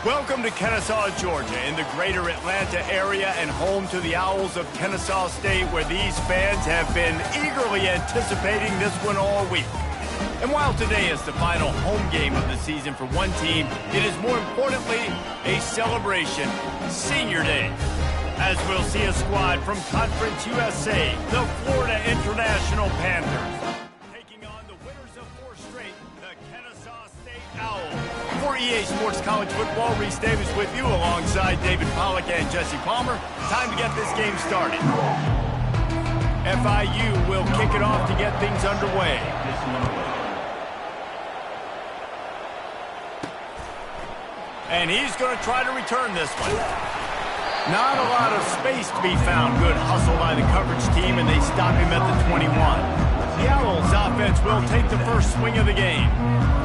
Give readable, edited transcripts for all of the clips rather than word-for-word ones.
Welcome to Kennesaw, Georgia, in the greater Atlanta area and home to the Owls of Kennesaw State, where these fans have been eagerly anticipating this one all week. And while today is the final home game of the season for one team, it is more importantly a celebration, Senior Day, as we'll see a squad from Conference USA, the Florida International Panthers, taking on the winners of 4 straight, the Kennesaw State Owls. For EA Sports College Football, Reese Davis with you alongside David Pollack and Jesse Palmer. Time to get this game started. FIU will kick it off to get things underway. And he's going to try to return this one. Not a lot of space to be found. Good hustle by the coverage team, and they stop him at the 21. The Owls offense will take the first swing of the game.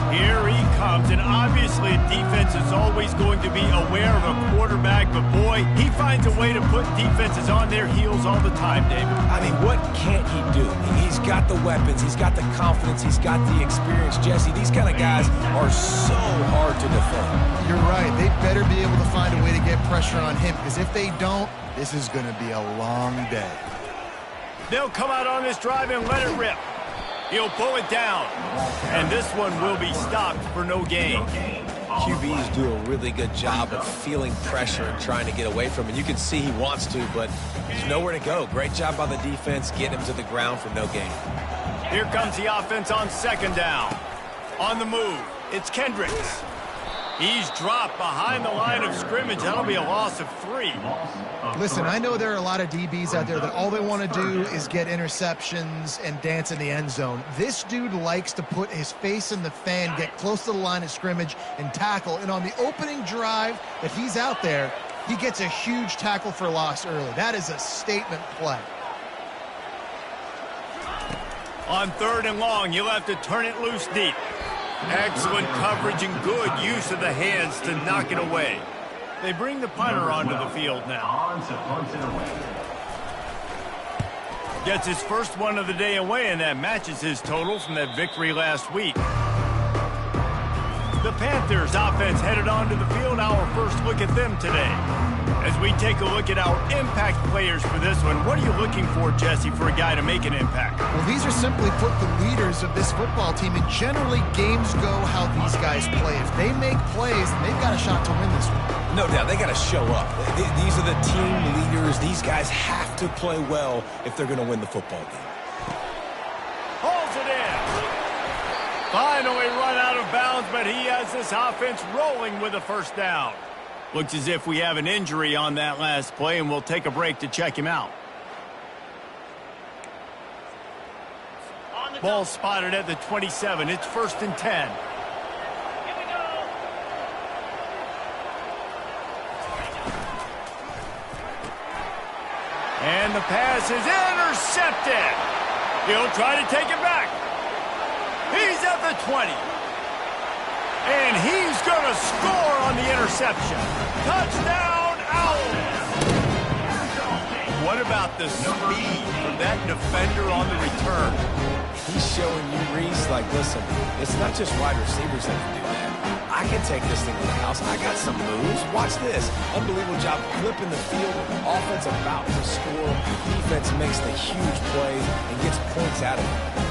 Here he comes, and obviously defense is always going to be aware of a quarterback, but boy, he finds a way to put defenses on their heels all the time, David. I mean, what can't he do? He's got the weapons, he's got the confidence, he's got the experience. Jesse, these kind of guys are so hard to defend. You're right. They better be able to find a way to get pressure on him, because if they don't, this is going to be a long day. They'll come out on this drive and let it rip. He'll pull it down, and this one will be stopped for no gain. QBs do a really good job of feeling pressure and trying to get away from it. You can see he wants to, but there's nowhere to go. Great job by the defense, getting him to the ground for no gain. Here comes the offense on second down. On the move, it's Kendricks. He's dropped behind the line of scrimmage. That'll be a loss of 3. Listen, I know there are a lot of DBs out there that all they want to do is get interceptions and dance in the end zone. This dude likes to put his face in the fan, get close to the line of scrimmage, and tackle. And on the opening drive that he's out there, he gets a huge tackle for loss early. That is a statement play. On 3rd and long, you'll have to turn it loose deep. Excellent coverage and good use of the hands to knock it away. They bring the punter onto the field now. Gets his first one of the day away, and that matches his total from that victory last week. The Panthers offense headed onto the field. Our first look at them today. As we take a look at our impact players for this one, what are you looking for, Jesse, for a guy to make an impact? Well, these are simply put the leaders of this football team, and generally games go how these guys play. If they make plays, then they've got a shot to win this one. No doubt, they got to show up. These are the team leaders. These guys have to play well if they're going to win the football game. Holds it in. Finally run out of bounds, but he has this offense rolling with a first down. Looks as if we have an injury on that last play, and we'll take a break to check him out. Ball spotted at the 27. It's 1st and 10. And the pass is intercepted. He'll try to take it back. He's at the 20. And he's going to score on the interception. Touchdown, Owls! What about the speed of that defender on the return? He's showing you, Reese, like, listen, it's not just wide receivers that can do that. I can take this thing to the house. I got some moves. Watch this. Unbelievable job flipping the field. Offense about to score. Defense makes the huge plays and gets points out of it.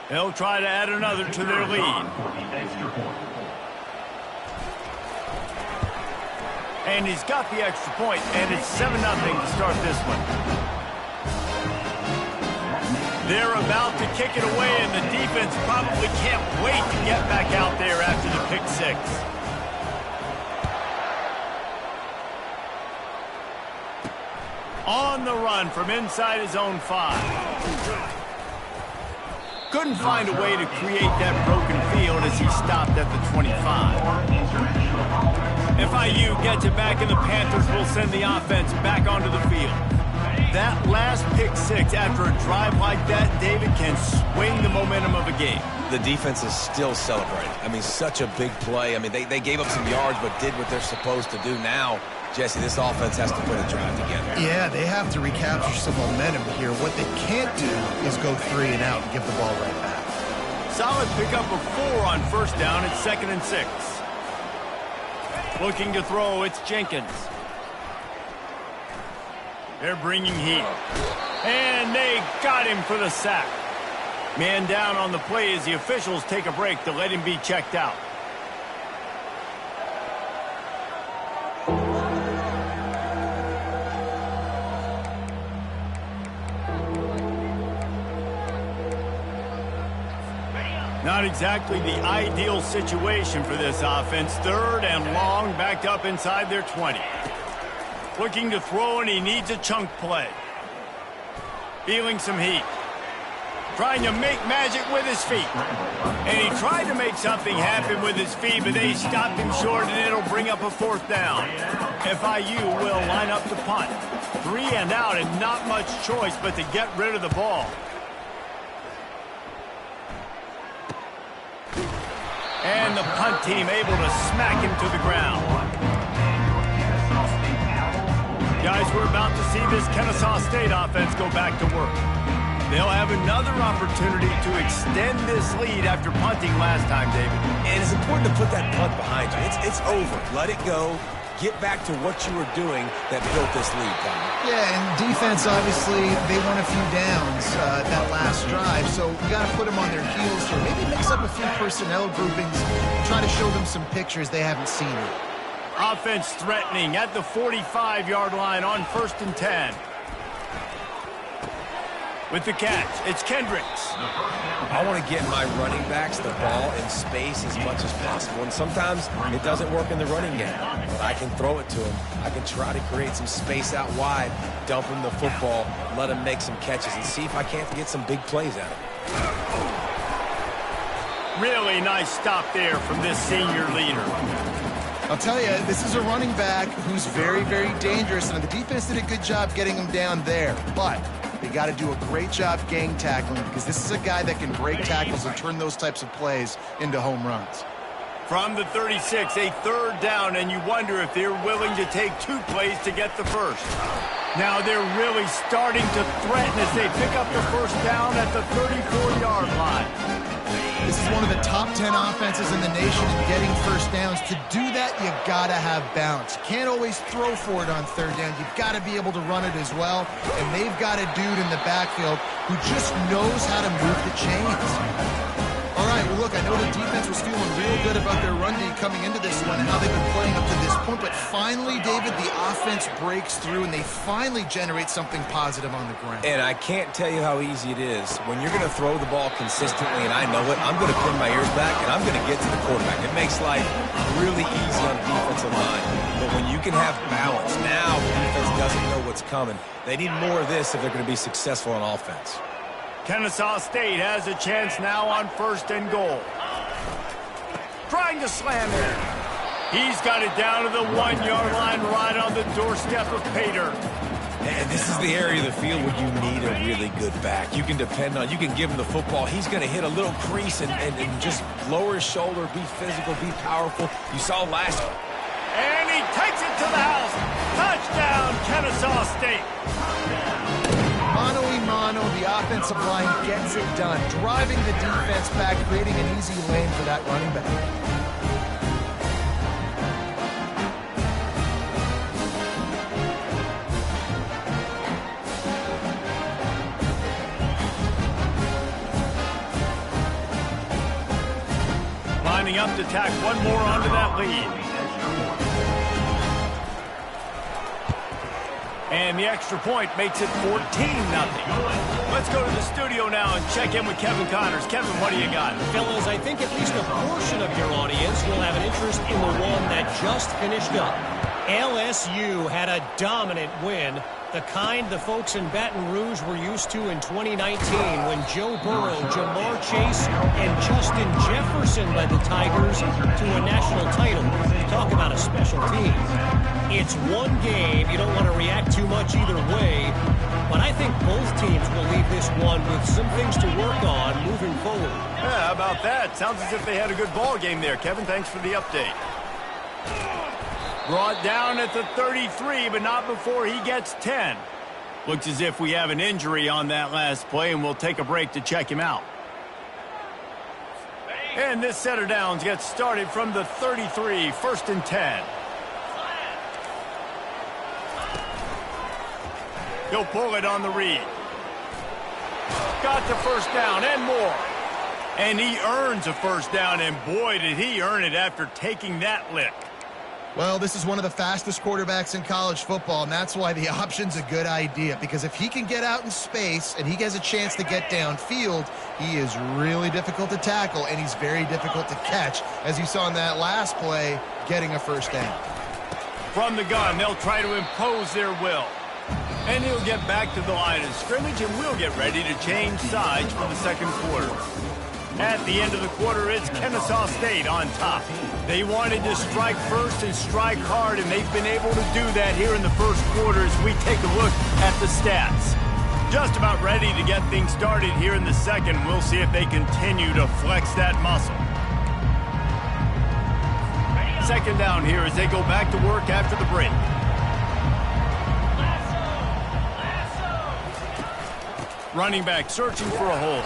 They'll try to add another to their lead. And he's got the extra point, and it's 7-0 to start this one. They're about to kick it away, and the defense probably can't wait to get back out there after the pick 6. On the run from inside his own 5. Couldn't find a way to create that broken field as he stopped at the 25. FIU gets it back, and the Panthers will send the offense back onto the field. That last pick 6 after a drive like that, David, can swing the momentum of a game. The defense is still celebrating. I mean, such a big play. I mean, they gave up some yards but did what they're supposed to do now. Jesse, this offense has to put a drive together. Yeah, they have to recapture some momentum here. What they can't do is go 3 and out and give the ball right back. Solid pickup of 4 on first down. It's 2nd and 6. Looking to throw, it's Jenkins. They're bringing heat. And they got him for the sack. Man down on the play as the officials take a break to let him be checked out. Not exactly the ideal situation for this offense. 3rd and long, backed up inside their 20. Looking to throw, and he needs a chunk play. Feeling some heat. Trying to make magic with his feet. And he tried to make something happen with his feet, but they stopped him short, and it'll bring up a 4th down. FIU will line up to punt. 3 and out, and not much choice but to get rid of the ball. And the punt team able to smack him to the ground. Guys, we're about to see this Kennesaw State offense go back to work. They'll have another opportunity to extend this lead after punting last time, David. And it's important to put that punt behind you. It's over. Let it go. Get back to what you were doing that built this lead, Tom. Yeah, and defense, obviously, they won a few downs that last drive, so you got to put them on their heels here. Maybe mix up a few personnel groupings and try to show them some pictures they haven't seen yet. Offense threatening at the 45-yard line on 1st and 10. With the catch, it's Kendricks. I want to get my running backs the ball in space as much as possible. And sometimes it doesn't work in the running game. But I can throw it to him. I can try to create some space out wide, dump him the football, let him make some catches, and see if I can't get some big plays out of him. Really nice stop there from this senior leader. I'll tell you, this is a running back who's very, very dangerous, and the defense did a good job getting him down there. But they got to do a great job gang tackling, because this is a guy that can break tackles and turn those types of plays into home runs. From the 36, a 3rd down, and you wonder if they're willing to take 2 plays to get the first. Now they're really starting to threaten as they pick up the first down at the 34-yard line. This is one of the top 10 offenses in the nation in getting first downs. To do that, you got to have balance. You can't always throw for it on 3rd down. You've got to be able to run it as well. And they've got a dude in the backfield who just knows how to move the chains. All right, well, look, I know the defense was feeling real good about their run D coming into this one and how they've been playing up to this point. But finally, David, the offense breaks through, and they finally generate something positive on the ground. And I can't tell you how easy it is. When you're going to throw the ball consistently, and I know it, I'm going to pin my ears back, and I'm going to get to the quarterback. It makes life really easy on the defensive line. But when you can have balance, now the defense doesn't know what's coming. They need more of this if they're going to be successful on offense. Kennesaw State has a chance now on 1st and goal. Trying to slam it. He's got it down to the 1-yard line right on the doorstep of Pater. And this is the area of the field where you need a really good back. You can depend on, you can give him the football. He's going to hit a little crease and just lower his shoulder, be physical, be powerful. You saw last. And he takes it to the house. Touchdown, Kennesaw State. Mano-a-mano, the offensive line gets it done, driving the defense back, creating an easy lane for that running back. Lining up to tack one more onto that lead. And the extra point makes it 14-0. Let's go to the studio now and check in with Kevin Connors. Kevin, what do you got? Fellas, I think at least a portion of your audience will have an interest in the one that just finished up. LSU had a dominant win, the kind the folks in Baton Rouge were used to in 2019 when Joe Burrow, Jamar Chase, and Justin Jefferson led the Tigers to a national title. Talk about a special team. It's one game. You don't want to react too much either way, but I think both teams will leave this one with some things to work on moving forward. Yeah, how about that? Sounds as if they had a good ball game there. Kevin, thanks for the update. Brought down at the 33, but not before he gets 10. Looks as if we have an injury on that last play, and we'll take a break to check him out. And this set of downs gets started from the 33, 1st and 10. He'll pull it on the read. Got the first down and more. And he earns a first down, and boy, did he earn it after taking that lick. Well, this is one of the fastest quarterbacks in college football, and that's why the option's a good idea, because if he can get out in space and he has a chance to get downfield, he is really difficult to tackle, and he's very difficult to catch, as you saw in that last play, getting a first down. From the gun, they'll try to impose their will. And he'll get back to the line of scrimmage, and we'll get ready to change sides for the second quarter. At the end of the quarter, it's Kennesaw State on top. They wanted to strike first and strike hard, and they've been able to do that here in the first quarter as we take a look at the stats. Just about ready to get things started here in the second. We'll see if they continue to flex that muscle. Second down here as they go back to work after the break. Running back searching for a hole.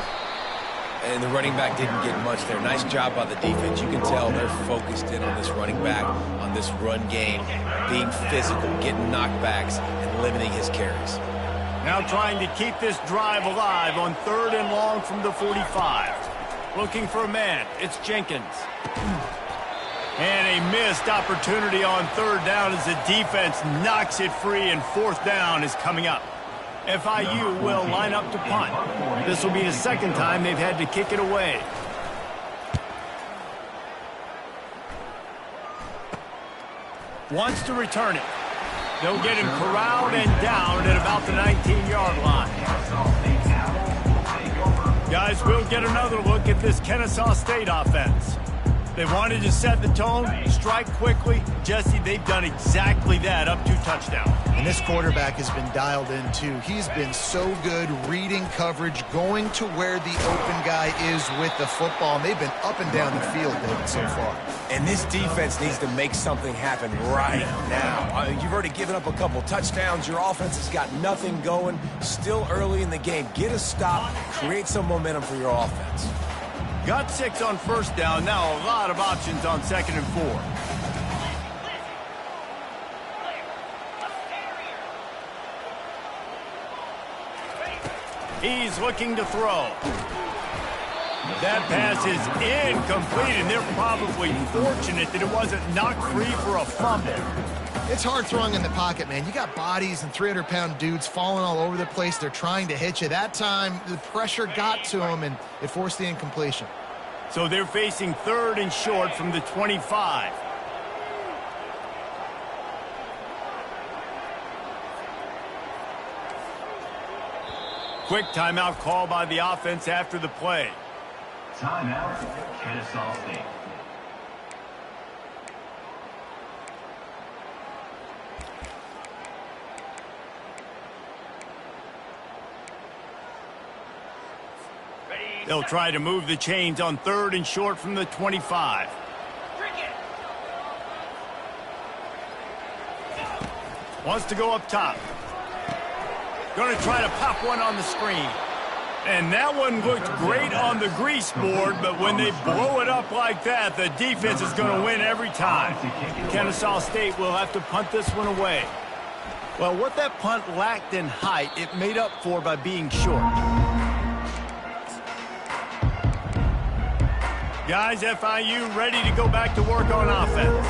And the running back didn't get much there. Nice job by the defense. You can tell they're focused in on this running back, on this run game, being physical, getting knockbacks, and limiting his carries. Now trying to keep this drive alive on 3rd and long from the 45. Looking for a man. It's Jenkins. And a missed opportunity on 3rd down as the defense knocks it free, and 4th down is coming up. FIU will line up to punt. This will be the second time they've had to kick it away. Wants to return it. They'll get him corralled and down at about the 19-yard line. Guys, we'll get another look at this Kennesaw State offense. They wanted to set the tone, strike quickly. Jesse, they've done exactly that, up 2 touchdowns. And this quarterback has been dialed in, too. He's been so good reading coverage, going to where the open guy is with the football. And they've been up and down the field, David, so far. And this defense needs to make something happen right now. You've already given up a couple touchdowns. Your offense has got nothing going. Still early in the game. Get a stop. Create some momentum for your offense. Got 6 on 1st down. Now a lot of options on 2nd and 4. He's looking to throw. That pass is incomplete, and they're probably fortunate that it wasn't knocked free for a fumble. It's hard throwing in the pocket, man. You got bodies and 300-pound dudes falling all over the place. They're trying to hit you. That time, the pressure got to him, and it forced the incompletion. So they're facing 3rd and short from the 25. Quick timeout call by the offense after the play. Timeout, Kennesaw State. They'll try to move the chains on 3rd and short from the 25. Wants to go up top. Going to try to pop one on the screen. And that one looked great on the grease board, but when they blow it up like that, the defense is going to win every time. Kennesaw State will have to punt this one away. Well, what that punt lacked in height, it made up for by being short. Guys, FIU ready to go back to work on offense.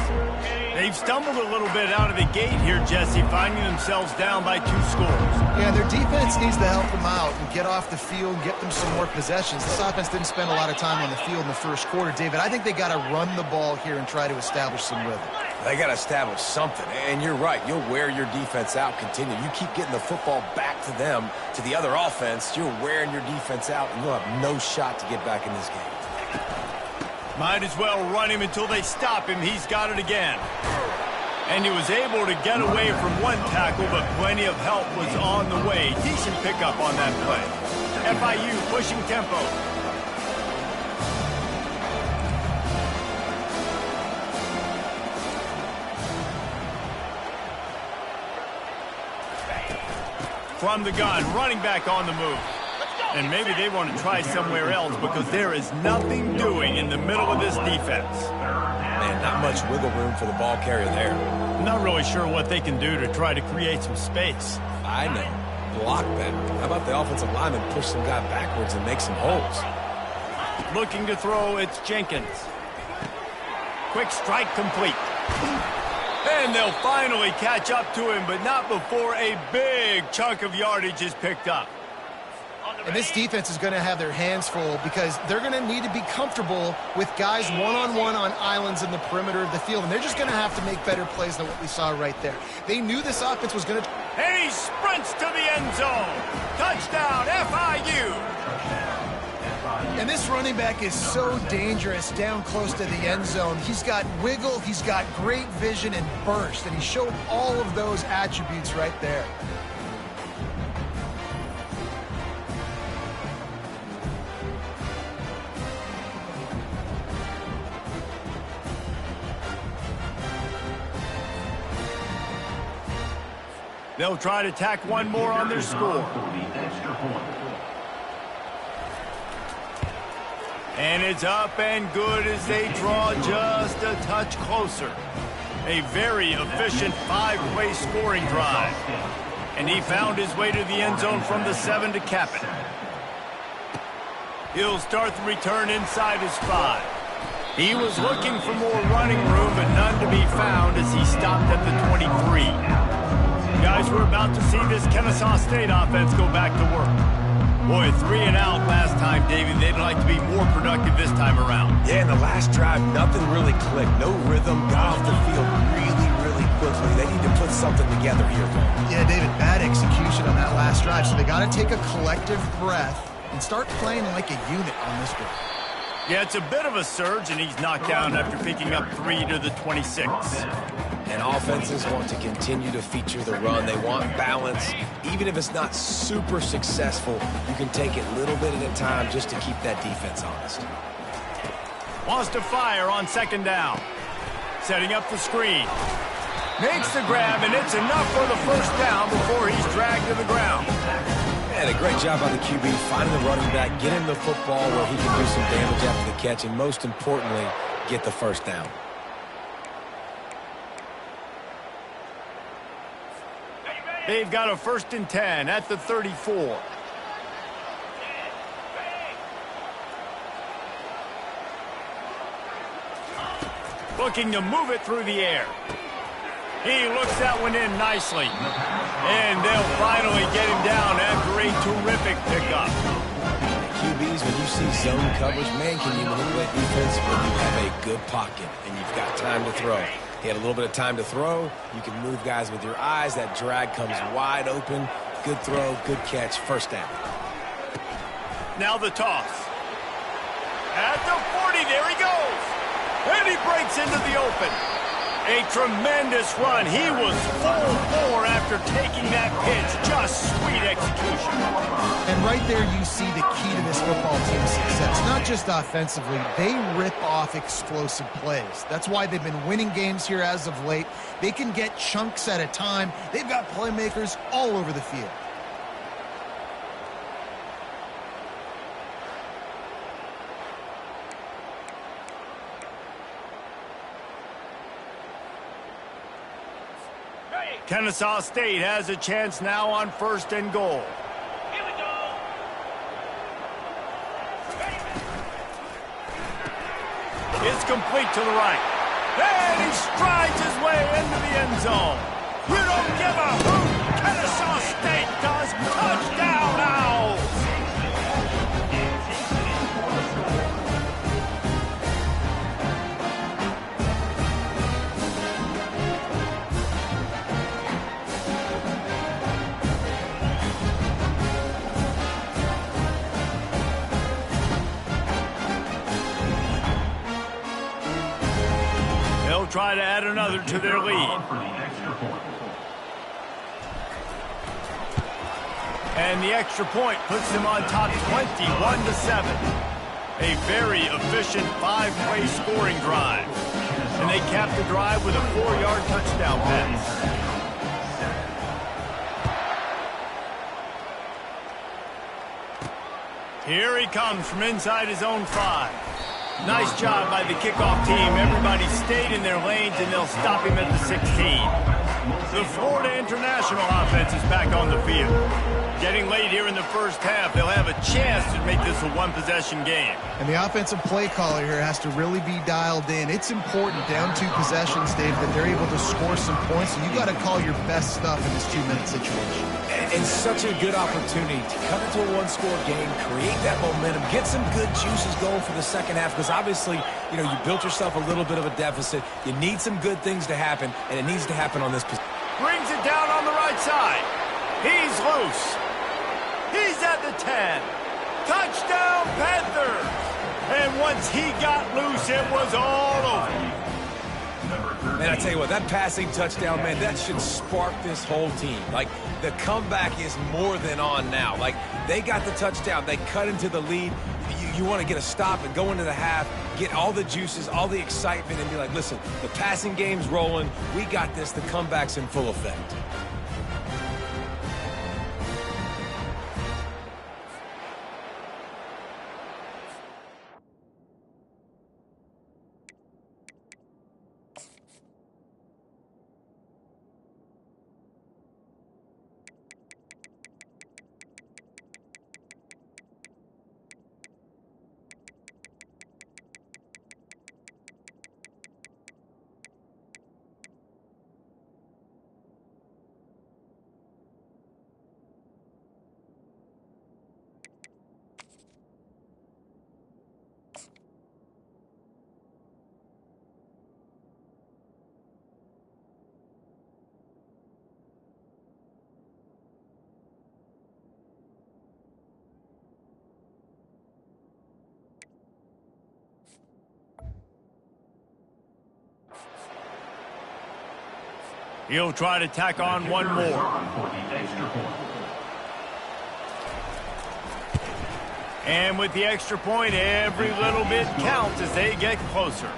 They've stumbled a little bit out of the gate here, Jesse, finding themselves down by 2 scores. Yeah, their defense needs to help them out and get off the field and get them some more possessions. This offense didn't spend a lot of time on the field in the first quarter. David, I think they got to run the ball here and try to establish some rhythm. They got to establish something. And you're right. You'll wear your defense out. Continue. You keep getting the football back to them, to the other offense. You're wearing your defense out, and you'll have no shot to get back in this game. Might as well run him until they stop him. He's got it again. And he was able to get away from one tackle, but plenty of help was on the way. Decent pickup on that play. FIU pushing tempo. From the gun, running back on the move. And maybe they want to try somewhere else because there is nothing doing in the middle of this defense. Man, not much wiggle room for the ball carrier there. I'm not really sure what they can do to try to create some space. I know. Block better. How about the offensive lineman push some guy backwards and make some holes? Looking to throw, it's Jenkins. Quick strike complete. And they'll finally catch up to him, but not before a big chunk of yardage is picked up. And this defense is going to have their hands full because they're going to need to be comfortable with guys one-on-one on islands in the perimeter of the field. And they're just going to have to make better plays than what we saw right there. They knew this offense was going to... And he sprints to the end zone. Touchdown, FIU. And this running back is so dangerous down close to the end zone. He's got wiggle, he's got great vision and burst, and he showed all of those attributes right there. They'll try to tack one more on their score. And it's up and good as they draw just a touch closer. A very efficient five-play scoring drive. And he found his way to the end zone from the 7 to cap it. He'll start the return inside his 5. He was looking for more running room, but none to be found as he stopped at the 23. Guys, we're about to see this Kennesaw State offense go back to work. Boy, 3 and out last time, Davey. They'd like to be more productive this time around. Yeah, in the last drive, nothing really clicked. No rhythm, got off the field really quickly. They need to put something together here. Yeah, David, bad execution on that last drive. So they got to take a collective breath and start playing like a unit on this one. Yeah, it's a bit of a surge, and he's knocked down after picking up 3 to the 26. And offenses want to continue to feature the run. They want balance. Even if it's not super successful, you can take it little bit at a time just to keep that defense honest. Wants to fire on 2nd down. Setting up the screen. Makes the grab, and it's enough for the 1st down before he's dragged to the ground. And a great job by the QB finding the running back, get him the football where he can do some damage after the catch, and most importantly, get the 1st down. They've got a 1st and 10 at the 34. Looking to move it through the air. He looks that one in nicely. And they'll finally get him down after a terrific pickup. QBs, when you see zone coverage, man, can you manipulate defense when you have a good pocket and you've got time to throw. He had a little bit of time to throw. You can move guys with your eyes. That drag comes wide open. Good throw, good catch, 1st down. Now the toss. At the 40, there he goes. And he breaks into the open. A tremendous run. He was full bore after taking that pitch. Just sweet execution. And right there you see the key to this football team's success. Not just offensively, they rip off explosive plays. That's why they've been winning games here as of late. They can get chunks at a time. They've got playmakers all over the field. Kennesaw State has a chance now on 1st and goal. Here we go. It's complete to the right. And he strides his way into the end zone. You don't give a hoot. Kennesaw State does. Touchdown, Owls. Try to add another to their lead. And the extra point puts them on top 21-7. A very efficient 5-play scoring drive. And they cap the drive with a 4-yard touchdown pass. Here he comes from inside his own 5. Nice job by the kickoff team. Everybody stayed in their lanes, and they'll stop him at the 16. The Florida International offense is back on the field. Getting late here in the first half, they'll have a chance to make this a one-possession game. And the offensive play caller here has to really be dialed in. It's important down 2 possessions, Dave, that they're able to score some points. So you got to call your best stuff in this 2-minute situation. And such a good opportunity to come into a one-score game, create that momentum, get some good juices going for the second half, because obviously, you built yourself a little bit of a deficit. You need some good things to happen, and it needs to happen on this position. Brings it down on the right side. He's loose. He's at the 10. Touchdown, Panthers. And once he got loose, it was all over. Man, I tell you what, that passing touchdown, man, that should spark this whole team. Like, the comeback is more than on now. Like, they got the touchdown. They cut into the lead. You want to get a stop and go into the half, get all the juices, all the excitement, and be like, listen, the passing game's rolling. We got this. The comeback's in full effect. He'll try to tack on one more. And with the extra point, every little bit counts as they get closer.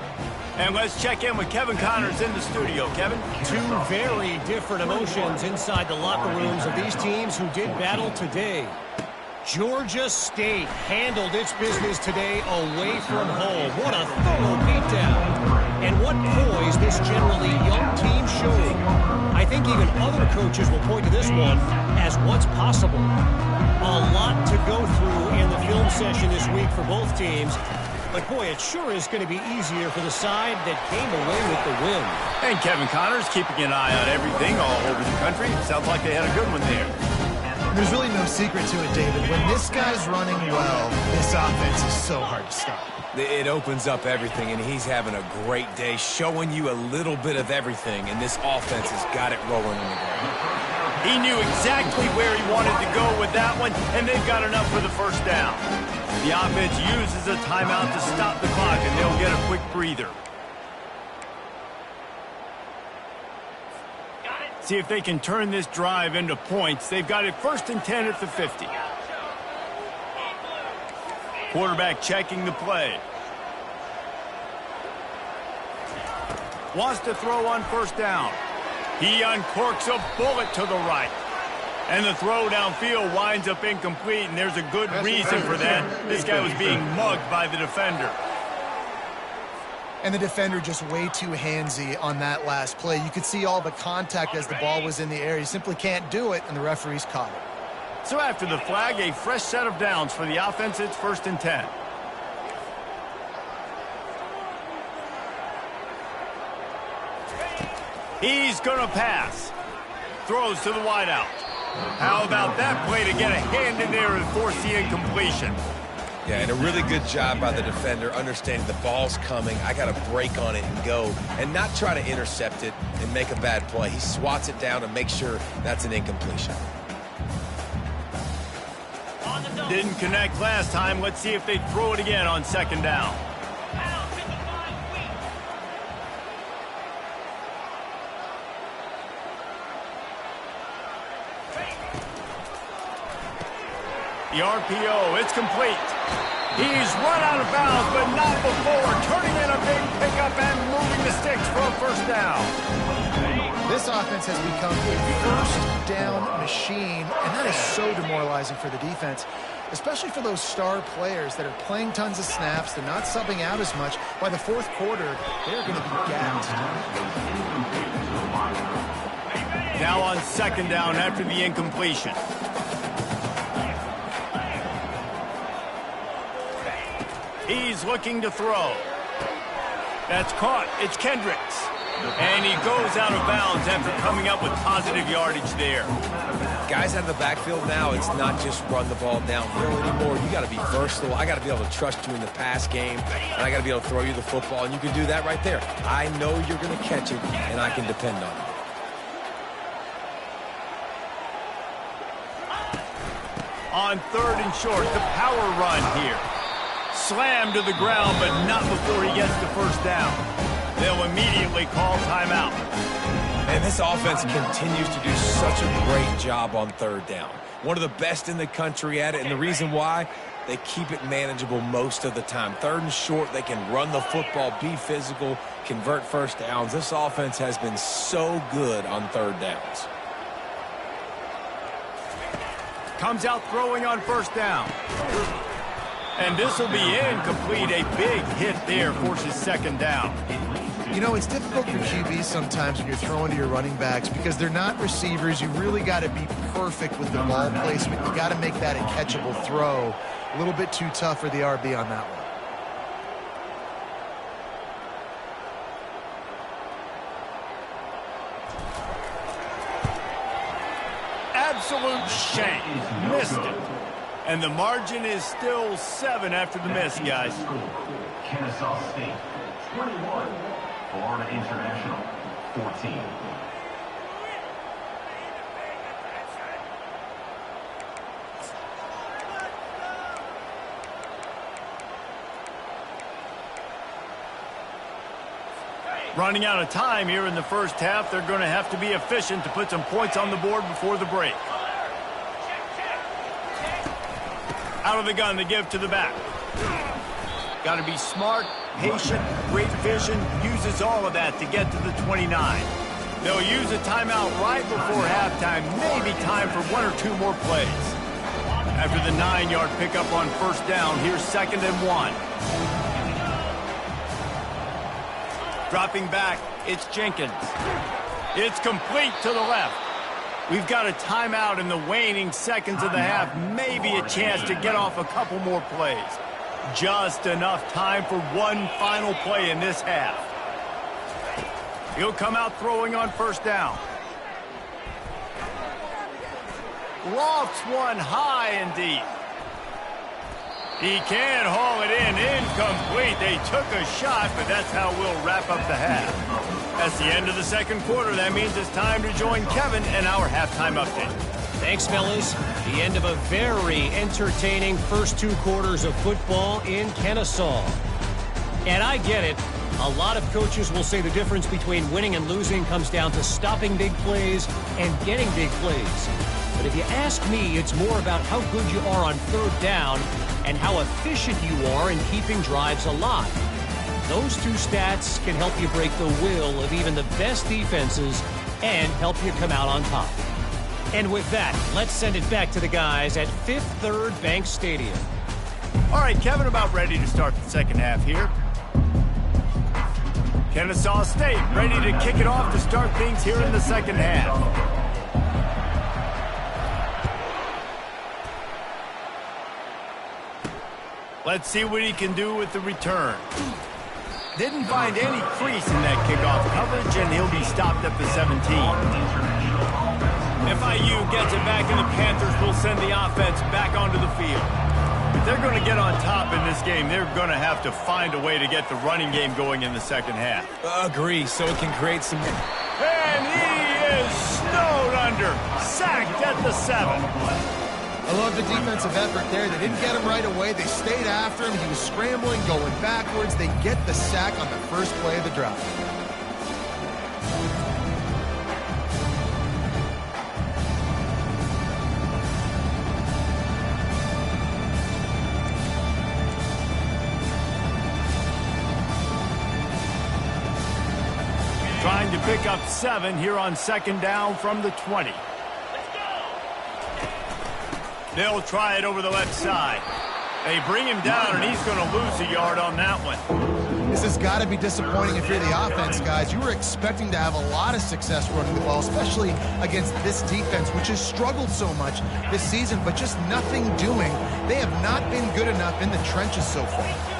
And let's check in with Kevin Connors in the studio. Kevin? 2 very different emotions inside the locker rooms of these teams who did battle today. Georgia State handled its business today away from home. What a thorough beatdown. And what poise this generally young team showed. I think even other coaches will point to this one as what's possible. A lot to go through in the film session this week for both teams. But, boy, it sure is going to be easier for the side that came away with the win. And Kevin Connors keeping an eye on everything all over the country. Sounds like they had a good one there. There's really no secret to it, David. When this guy's running well, this offense is so hard to stop. It opens up everything, and he's having a great day, showing you a little bit of everything, and this offense has got it rolling in the ground. He knew exactly where he wanted to go with that one, and they've got enough for the first down. The offense uses a timeout to stop the clock, and they'll get a quick breather. See if they can turn this drive into points. They've got it 1st and 10 at the 50. Quarterback checking the play. Wants to throw on 1st down. He uncorks a bullet to the right. And the throw downfield winds up incomplete, and there's a good reason for that. This guy was being mugged by the defender. And the defender just way too handsy on that last play. You could see all the contact as the ball was in the air. He simply can't do it, and the referees caught it. So after the flag, a fresh set of downs for the offense. It's 1st and 10. He's going to pass. Throws to the wideout. How about that play to get a hand in there and force the incompletion? Yeah, and a really good job by the defender, understanding the ball's coming. I got to break on it and go, and not try to intercept it and make a bad play. He swats it down and makes sure that's an incompletion. Didn't connect last time. Let's see if they throw it again on 2nd down. The RPO, it's complete. He's run out of bounds, but not before turning in a big pickup and moving the sticks for a 1st down. This offense has become a first down machine, and that is so demoralizing for the defense, especially for those star players that are playing tons of snaps. They're not subbing out as much. By the fourth quarter, they're going to be gassed. Now on second down after the incompletion. He's looking to throw. That's caught. It's Kendricks. And he goes out of bounds after coming up with positive yardage there. Guys out of the backfield now, it's not just run the ball downhill anymore. You got to be versatile. I got to be able to trust you in the pass game, and I got to be able to throw you the football, and you can do that right there. I know you're going to catch it, and I can depend on it. On third and short, the power run here. Slammed to the ground, but not before he gets the first down. They'll immediately call timeout. And this offense continues to do such a great job on third down. One of the best in the country at it, and the reason why, they keep it manageable most of the time. Third and short, they can run the football, be physical, convert first downs. This offense has been so good on third downs. Comes out throwing on first down. And this will be incomplete. A big hit there forces second down. You know, it's difficult for QBs sometimes when you're throwing to your running backs because they're not receivers. You really got to be perfect with the ball placement. You got to make that a catchable throw. A little bit too tough for the RB on that one. Absolute shank. Missed it. And the margin is still 7 after the miss, guys. Kennesaw State, 21. Florida International, 14. Running out of time here in the first half. They're going to have to be efficient to put some points on the board before the break. Out of the gun, they give to the back. Got to be smart, patient, great vision, uses all of that to get to the 29. They'll use a timeout right before halftime, maybe time for 1 or 2 more plays. After the 9-yard pickup on first down, here's 2nd and 1. Dropping back, it's Jenkins. It's complete to the left. We've got a timeout in the waning seconds of the half, maybe a chance to get off a couple more plays. Just enough time for one final play in this half. He'll come out throwing on first down. Lofts one high and deep. He can haul it in. Incomplete. They took a shot, but that's how we'll wrap up the half. That's the end of the second quarter. That means it's time to join Kevin in our halftime update. Thanks, fellas. The end of a very entertaining first 2 quarters of football in Kennesaw. And I get it. A lot of coaches will say the difference between winning and losing comes down to stopping big plays and getting big plays. But if you ask me, it's more about how good you are on third down and how efficient you are in keeping drives alive. Those 2 stats can help you break the will of even the best defenses and help you come out on top. And with that, let's send it back to the guys at Fifth Third Bank Stadium. All right, Kevin, about ready to start the second half here. Kennesaw State ready to kick it off to start things here in the second half. Let's see what he can do with the return. Didn't find any crease in that kickoff coverage, and he'll be stopped at the 17. FIU gets it back, and the Panthers will send the offense back onto the field. If they're going to get on top in this game, they're going to have to find a way to get the running game going in the second half. Agree, so it can create some... And he is snowed under, sacked at the 7. I love the defensive effort there. They didn't get him right away. They stayed after him. He was scrambling, going backwards. They get the sack on the first play of the drive. Trying to pick up 7 here on second down from the 20. They'll try it over the left side. They bring him down, and he's going to lose a yard on that one. This has got to be disappointing if you're the offense, guys. You were expecting to have a lot of success running the ball, especially against this defense, which has struggled so much this season, but just nothing doing. They have not been good enough in the trenches so far.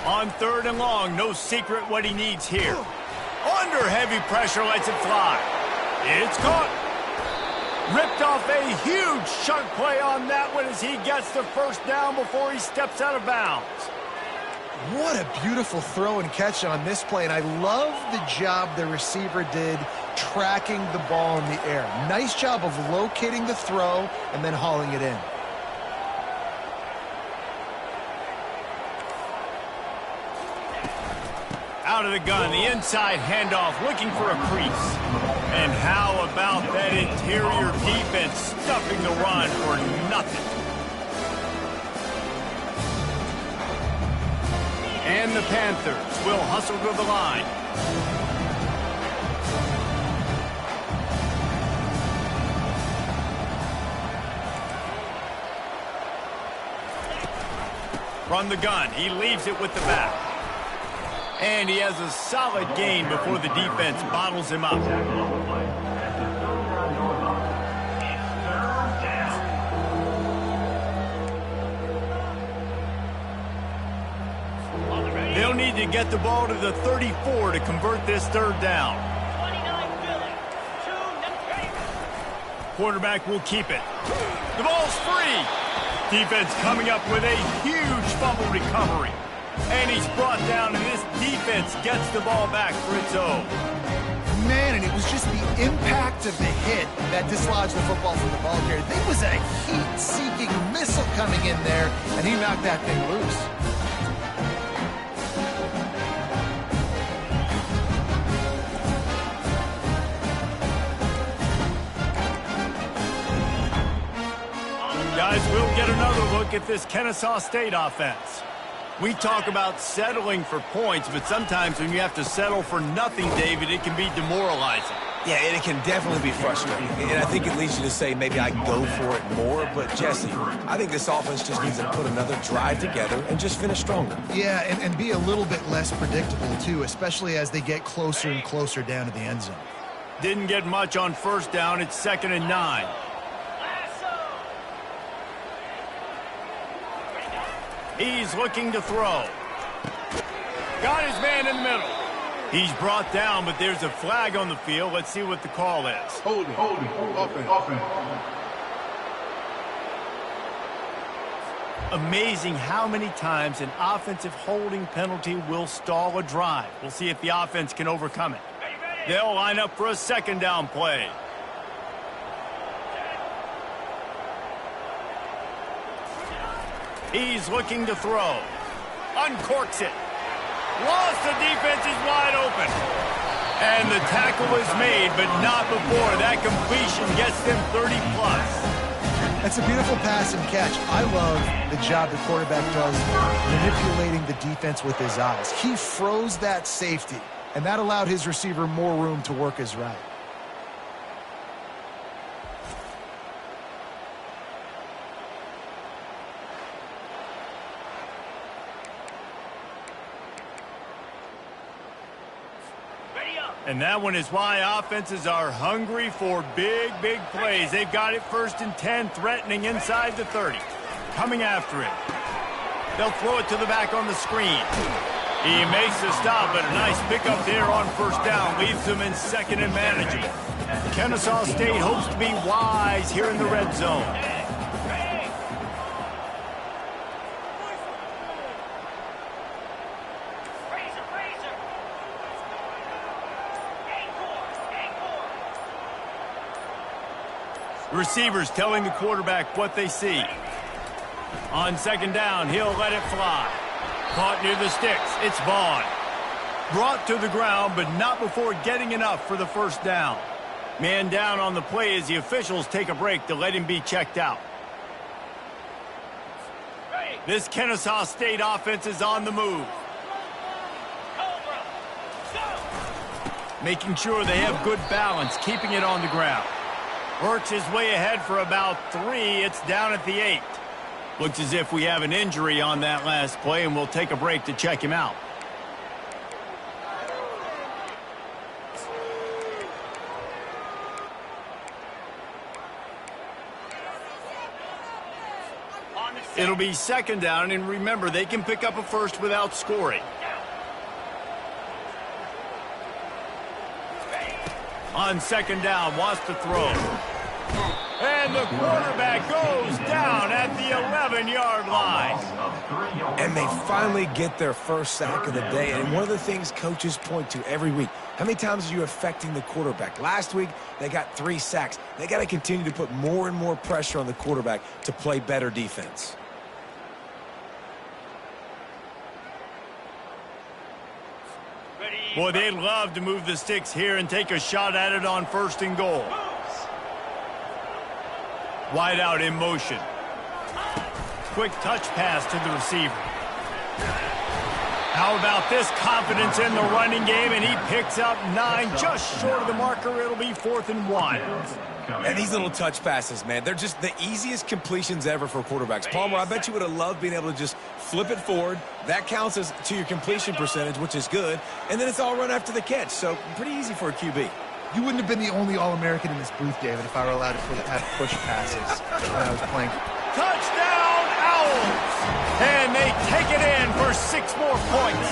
On 3rd and long, no secret what he needs here. Under heavy pressure, lets it fly. It's caught. Ripped off a huge sharp play on that one as he gets the first down before he steps out of bounds. What a beautiful throw and catch on this play, and I love the job the receiver did tracking the ball in the air. Nice job of locating the throw and then hauling it in. Out of the gun, the inside handoff, looking for a crease. And how about that interior defense stuffing the run for nothing? And the Panthers will hustle to the line. From the gun, he leaves it with the back. And he has a solid gain before the defense bottles him up. They'll need to get the ball to the 34 to convert this 3rd down. Quarterback will keep it. The ball's free. Defense coming up with a huge fumble recovery. And he's brought down, and this defense gets the ball back for its own. Man, and it was just the impact of the hit that dislodged the football from the ball carrier. There was a heat-seeking missile coming in there, and he knocked that thing loose. Guys, we'll get another look at this Kennesaw State offense. We talk about settling for points, but sometimes when you have to settle for nothing, David, it can be demoralizing. Yeah, and it can definitely be frustrating. And I think it leads you to say maybe I go for it more. But, Jesse, I think this offense just needs to put another drive together and just finish stronger. Yeah, and be a little bit less predictable, too, especially as they get closer and closer down to the end zone. Didn't get much on 1st down. It's 2nd and 9. He's looking to throw. Got his man in the middle. He's brought down, but there's a flag on the field. Let's see what the call is. Holding, offense. Amazing how many times an offensive holding penalty will stall a drive. We'll see if the offense can overcome it. They'll line up for a 2nd down play. He's looking to throw. Uncorks it. Lost, the defense is wide open. And the tackle is made, but not before that completion gets them 30+. That's a beautiful pass and catch. I love the job the quarterback does manipulating the defense with his eyes. He froze that safety, and that allowed his receiver more room to work his route. And that one is why offenses are hungry for big, big plays. They've got it 1st and 10, threatening inside the 30. Coming after it. They'll throw it to the back on the screen. He makes the stop, but a nice pickup there on 1st down. Leaves them in 2nd and manageable. Kennesaw State hopes to be wise here in the red zone. Receivers telling the quarterback what they see. On 2nd down, he'll let it fly. Caught near the sticks. It's Vaughn. Brought to the ground, but not before getting enough for the 1st down. Man down on the play as the officials take a break to let him be checked out. This Kennesaw State offense is on the move. making sure they have good balance, keeping it on the ground. Works his way ahead for about 3. It's down at the 8. Looks as if we have an injury on that last play, and we'll take a break to check him out. It'll be second down, and remember, they can pick up a first without scoring. On second down, wants to throw. And the quarterback goes down at the 11-yard line. And they finally get their first sack of the day. And one of the things coaches point to every week, how many times are you affecting the quarterback? Last week, they got 3 sacks. They got to continue to put more and more pressure on the quarterback to play better defense. Boy, they'd love to move the sticks here and take a shot at it on 1st and goal. Wide out in motion. Quick touch pass to the receiver. How about this confidence in the running game, and he picks up 9, just short of the marker. It'll be 4th and 1. And these little touch passes, man, they're just the easiest completions ever for quarterbacks. Palmer, I bet you would have loved being able to just flip it forward. That counts as to your completion percentage, which is good. And then it's all run after the catch, so pretty easy for a QB. You wouldn't have been the only All-American in this booth, David, if I were allowed to have push passes when I was playing. Touchdown, Owls! And they take it in for 6 more points.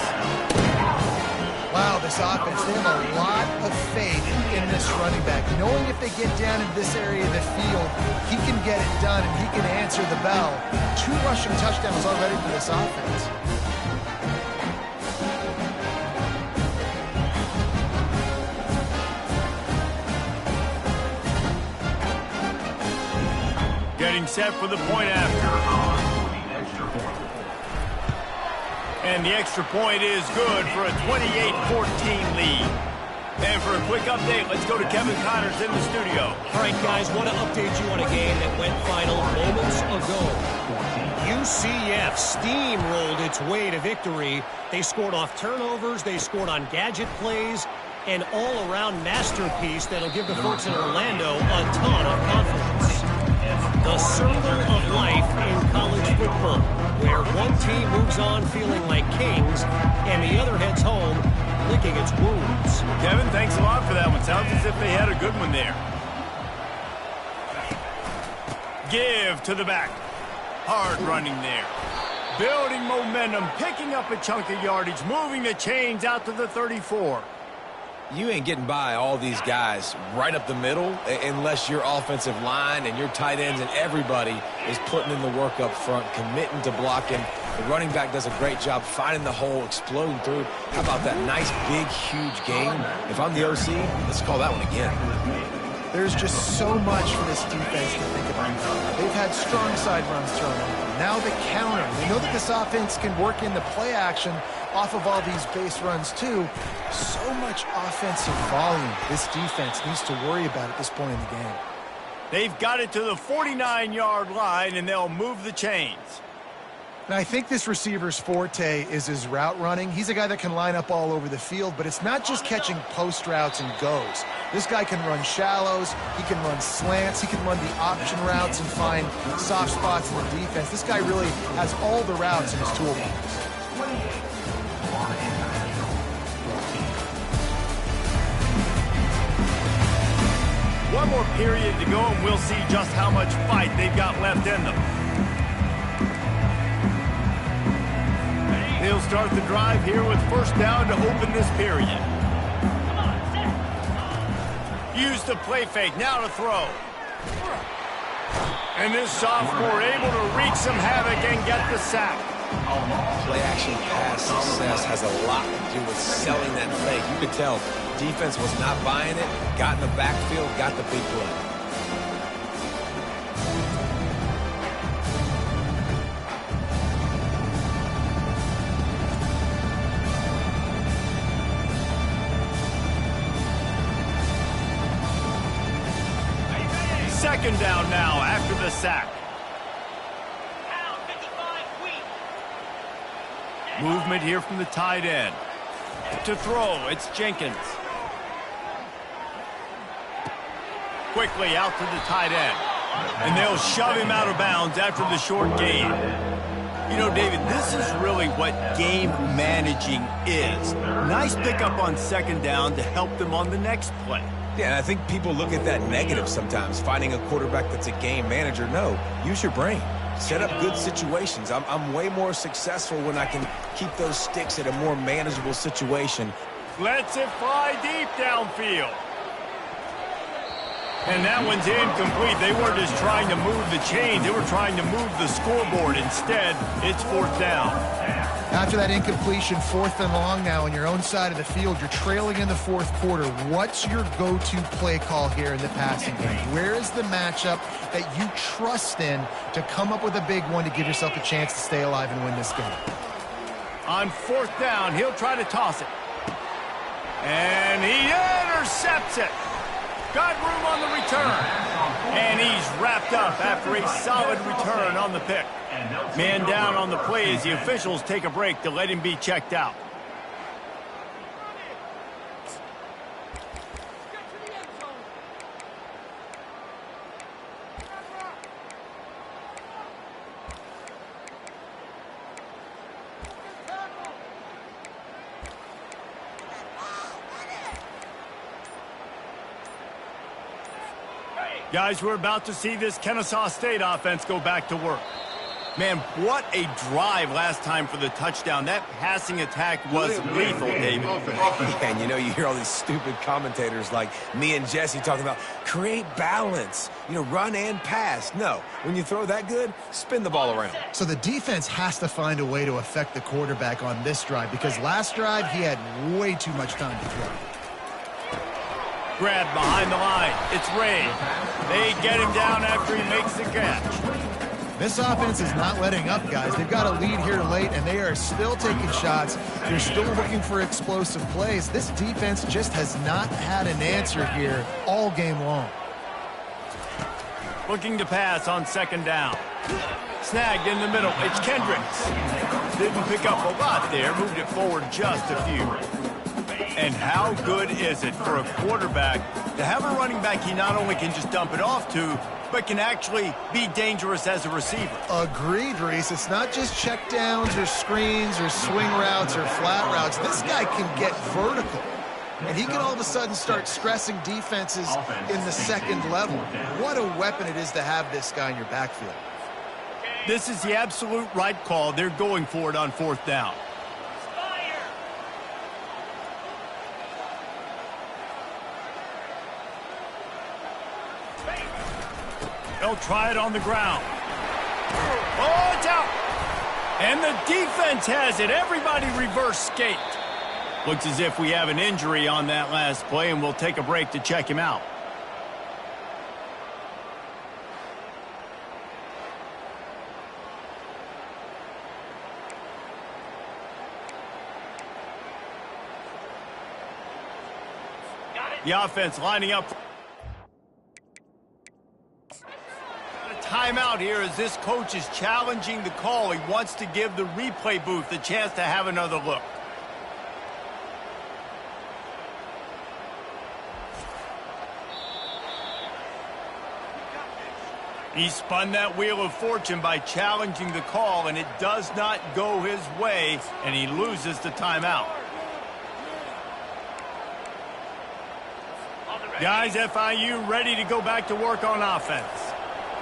Wow, this offense, they have a lot of faith in this running back. Knowing if they get down in this area of the field, he can get it done and he can answer the bell. 2 rushing touchdowns already for this offense. Getting set for the point after. And the extra point is good for a 28-14 lead. And for a quick update, let's go to Kevin Connors in the studio. All right, guys, want to update you on a game that went final moments ago. UCF steamrolled its way to victory. They scored off turnovers, they scored on gadget plays, an all-around masterpiece that'll give the folks in Orlando a ton of confidence. The circle of life in college football, where one team moves on feeling like kings and the other heads home licking its wounds. Kevin, thanks a lot for that one. Sounds as if they had a good one there. Give to the back. Hard running there. Building momentum, picking up a chunk of yardage, moving the chains out to the 34. You ain't getting by all these guys right up the middle unless your offensive line and your tight ends and everybody is putting in the work up front, committing to blocking. The running back does a great job finding the hole, exploding through. How about that nice, big, huge game? If I'm the OC, let's call that one again. There's just so much for this defense to think about. They've had strong side runs thrown in. Now the counter. They know that this offense can work in the play action off of all these base runs too. So much offensive volume this defense needs to worry about at this point in the game. They've got it to the 49-yard line, and they'll move the chains. And I think this receiver's forte is his route running. He's a guy that can line up all over the field, but it's not just catching post routes and goes. This guy can run shallows, he can run slants, he can run the option routes and find soft spots in the defense. This guy really has all the routes in his toolbox. One more period to go, and we'll see just how much fight they've got left in them. They'll start the drive here with first down to open this period. Use the play fake, now to throw. And this sophomore able to wreak some havoc and get the sack. Play action pass success has a lot to do with selling that fake. You could tell defense was not buying it, got in the backfield, got the big play. Second down now after the sack. Movement here from the tight end. To throw, it's Jenkins. quickly out to the tight end. And they'll shove him out of bounds after the short gain. You know, David, this is really what game managing is. Nice pickup on second down to help them on the next play. Yeah, and I think people look at that negative sometimes, finding a quarterback that's a game manager. No, use your brain. Set up good situations. I'm way more successful when I can keep those sticks at a more manageable situation. Lets it fly deep downfield. And that one's incomplete. They weren't just trying to move the chain. They were trying to move the scoreboard. Instead, it's fourth down. After that incompletion, 4th and long now on your own side of the field, you're trailing in the 4th quarter. What's your go-to play call here in the passing game? Where is the matchup that you trust in to come up with a big one to give yourself a chance to stay alive and win this game? On 4th down, he'll try to toss it. And he intercepts it. Got room on the return. And he's wrapped up after a solid return on the pick. Man down on the play as the officials take a break to let him be checked out. Guys, we're about to see this Kennesaw State offense go back to work. Man, what a drive last time for the touchdown. That passing attack was lethal, David. And you know, you hear all these stupid commentators like me and Jesse talking about create balance, you know, run and pass. No, when you throw that good, spin the ball around. So the defense has to find a way to affect the quarterback on this drive because last drive he had way too much time to throw. Grab behind the line. It's Ray. They get him down after he makes the catch. This offense is not letting up, guys. They've got a lead here late, and they are still taking shots. They're still looking for explosive plays. This defense just has not had an answer here all game long. Looking to pass on second down. Snagged in the middle. It's Kendricks. Didn't pick up a lot there. Moved it forward just a few. And how good is it for a quarterback to have a running back he not only can just dump it off to, but can actually be dangerous as a receiver? Agreed, Reese. It's not just check downs or screens or swing routes or flat routes. This guy can get vertical. And he can all of a sudden start stressing defenses in the second level. What a weapon it is to have this guy in your backfield. This is the absolute right call. They're going for it on fourth down. They'll try it on the ground. Oh, it's out. And the defense has it. Everybody reverse skate. Looks as if we have an injury on that last play, and we'll take a break to check him out. The offense lining up. Timeout here as this coach is challenging the call. He wants to give the replay booth the chance to have another look. He spun that wheel of fortune by challenging the call, and it does not go his way, and he loses the timeout. Guys, FIU ready to go back to work on offense.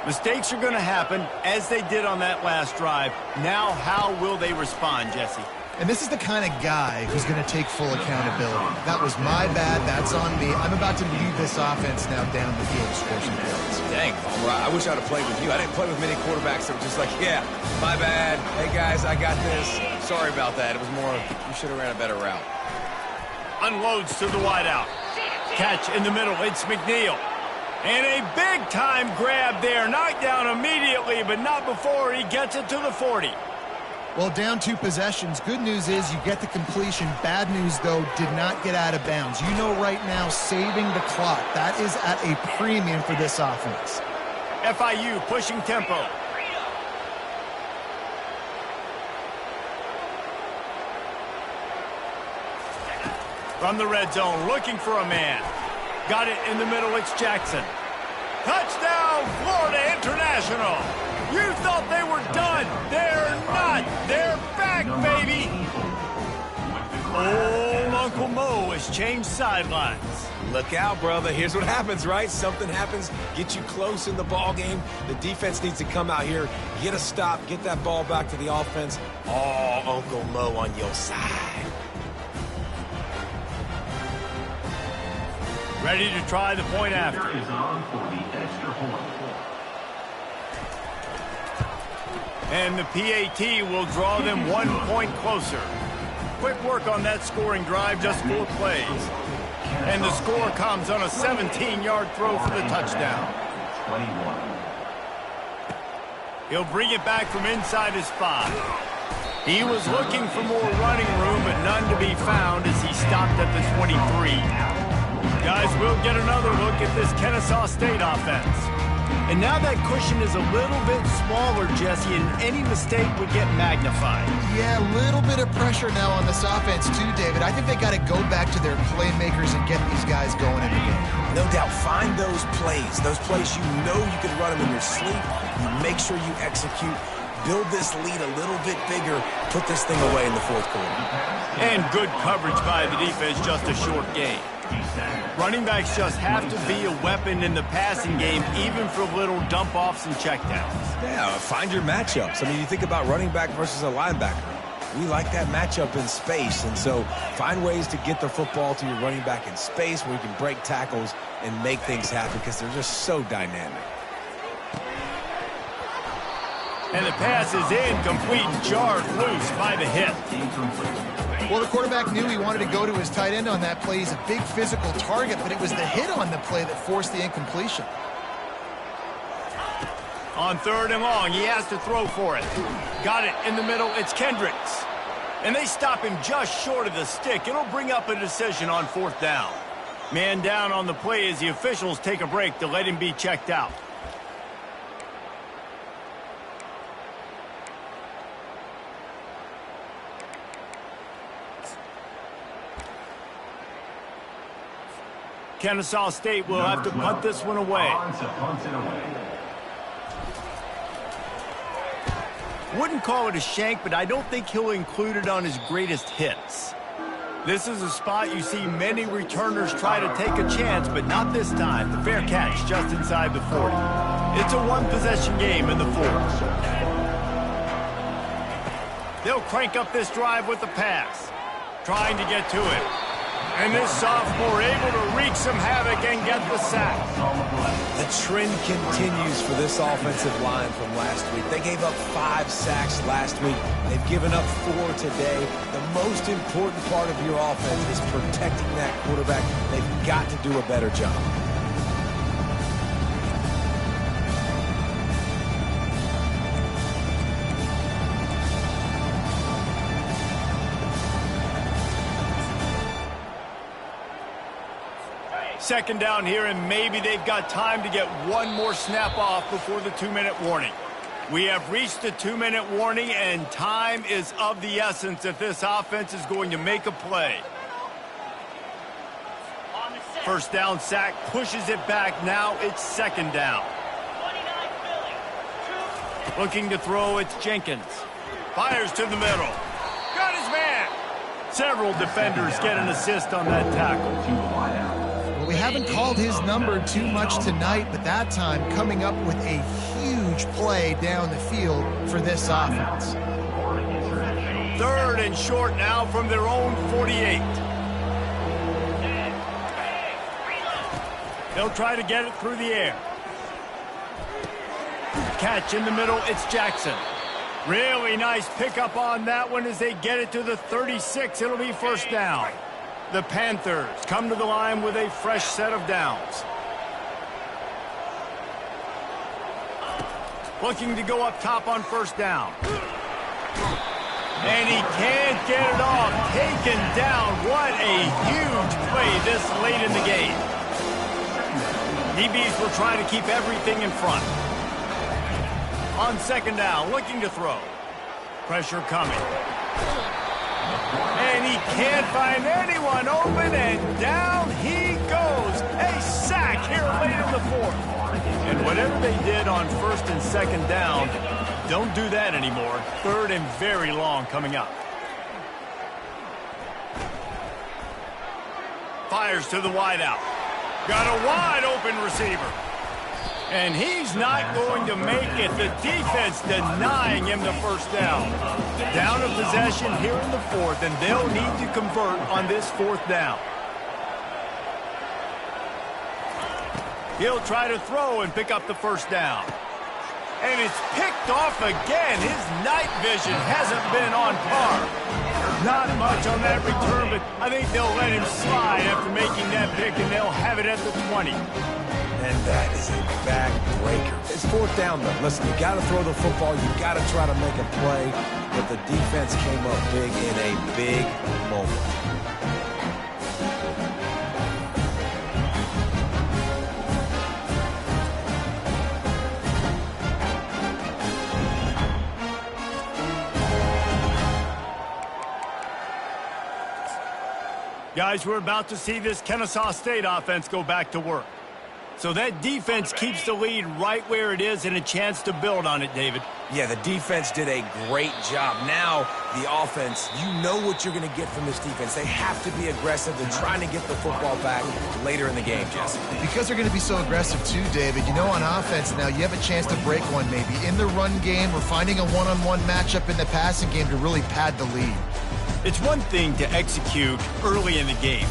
Mistakes are going to happen, as they did on that last drive. Now, how will they respond, Jesse? And this is the kind of guy who's going to take full accountability. That was my bad. That's on me. I'm about to lead this offense now down the field, scores some points. Dang, I wish I would have played with you. I didn't play with many quarterbacks that were just like, yeah, my bad. Hey, guys, I got this. Sorry about that. It was more, you should have ran a better route. Unloads to the wideout. Catch in the middle. It's McNeil. And a big-time grab there. Knocked down immediately, but not before he gets it to the 40. Well, down 2 possessions. Good news is you get the completion. Bad news, though, did not get out of bounds. You know right now, saving the clock. That is at a premium for this offense. FIU pushing tempo. From the red zone, looking for a man. Got it in the middle, it's Jackson. Touchdown, Florida International. You thought they were done. They're not. They're back, baby. Old Uncle Mo has changed sidelines. Look out, brother. Here's what happens, right? Something happens, get you close in the ball game. The defense needs to come out here, get a stop, get that ball back to the offense. Oh, Uncle Mo on your side. Ready to try the point after. Is on for the extra point. And the PAT will draw them 1 point closer. Quick work on that scoring drive, just 4 plays. And the score comes on a 17-yard throw for the touchdown. 21. He'll bring it back from inside his 5. He was looking for more running room, but none to be found as he stopped at the 23. Guys, we'll get another look at this Kennesaw State offense. And now that cushion is a little bit smaller, Jesse, and any mistake would get magnified. Yeah, a little bit of pressure now on this offense too, David. I think they got to go back to their playmakers and get these guys going in the game. No doubt, find those plays you know you can run them in your sleep. You make sure you execute. Build this lead a little bit bigger. Put this thing away in the 4th quarter. And good coverage by the defense, just a short gain. Running backs just have to be a weapon in the passing game, even for little dump-offs and checkdowns. Yeah, find your matchups. I mean, you think about running back versus a linebacker. We like that matchup in space, and so find ways to get the football to your running back in space where you can break tackles and make things happen because they're just so dynamic. And the pass is incomplete, jarred loose by the hip. Well, the quarterback knew he wanted to go to his tight end on that play. He's a big physical target, but it was the hit on the play that forced the incompletion. On 3rd and long, he has to throw for it. Got it in the middle, it's Kendricks. And they stop him just short of the stick. It'll bring up a decision on 4th down. Man down on the play as the officials take a break to let him be checked out. Kennesaw State will have to punt this one away. On to punt it away. Wouldn't call it a shank, but I don't think he'll include it on his greatest hits. This is a spot you see many returners try to take a chance, but not this time. The fair catch just inside the 40. It's a one-possession game in the 4th. They'll crank up this drive with the pass, trying to get to it. And this sophomore able to wreak some havoc and get the sack. The trend continues for this offensive line from last week. They gave up 5 sacks last week. They've given up 4 today. The most important part of your offense is protecting that quarterback. They've got to do a better job. Second down here, and maybe they've got time to get one more snap off before the 2-minute warning. We have reached the 2-minute warning, and time is of the essence if this offense is going to make a play. First down sack, pushes it back. Now it's 2nd down. Looking to throw, it's Jenkins. Fires to the middle. Got his man. Several defenders get an assist on that tackle. We haven't called his number too much tonight, but that time coming up with a huge play down the field for this offense. 3rd and short now from their own 48. They'll try to get it through the air. Catch in the middle, it's Jackson. Really nice pickup on that one as they get it to the 36. It'll be 1st down. The Panthers come to the line with a fresh set of downs. Looking to go up top on 1st down. And he can't get it off. Taken down. What a huge play this late in the game. DBs will try to keep everything in front. On 2nd down, looking to throw. Pressure coming. And he can't find anyone open, and down he goes. A sack here late in the 4th. And whatever they did on first and second down, don't do that anymore. Third and very long coming up. Fires to the wideout. Got a wide open receiver. And he's not going to make it. The defense denying him the first down. Down of possession here in the fourth, and they'll need to convert on this fourth down. He'll try to throw and pick up the first down. And it's picked off again. His night vision hasn't been on par. Not much on that return, but I think they'll let him slide after making that pick, and they'll have it at the 20. And that is a back-breaker. It's fourth down, though. Listen, you got to throw the football. You got to try to make a play. But the defense came up big in a big moment. Guys, we're about to see this Kennesaw State offense go back to work. So that defense keeps the lead right where it is and a chance to build on it, David. Yeah, the defense did a great job. Now, the offense, you know what you're going to get from this defense. They have to be aggressive. They're trying to get the football back later in the game, Jesse. Because they're going to be so aggressive too, David, you know, on offense now, you have a chance to break one maybe in the run game or finding a one-on-one matchup in the passing game to really pad the lead. It's one thing to execute early in the game.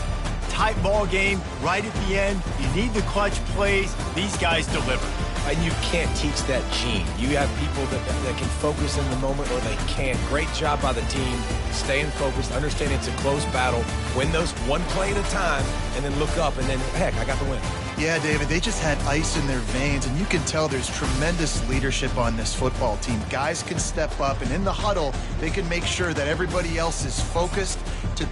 Tight ball game, right at the end, you need the clutch plays. These guys deliver. And you can't teach that gene. You have people that can focus in the moment or they can't. Great job by the team, staying focused, understanding it's a close battle, win those one play at a time, and then look up, and then, heck, I got the win. Yeah, David, they just had ice in their veins, and you can tell there's tremendous leadership on this football team. Guys can step up, and in the huddle, they can make sure that everybody else is focused to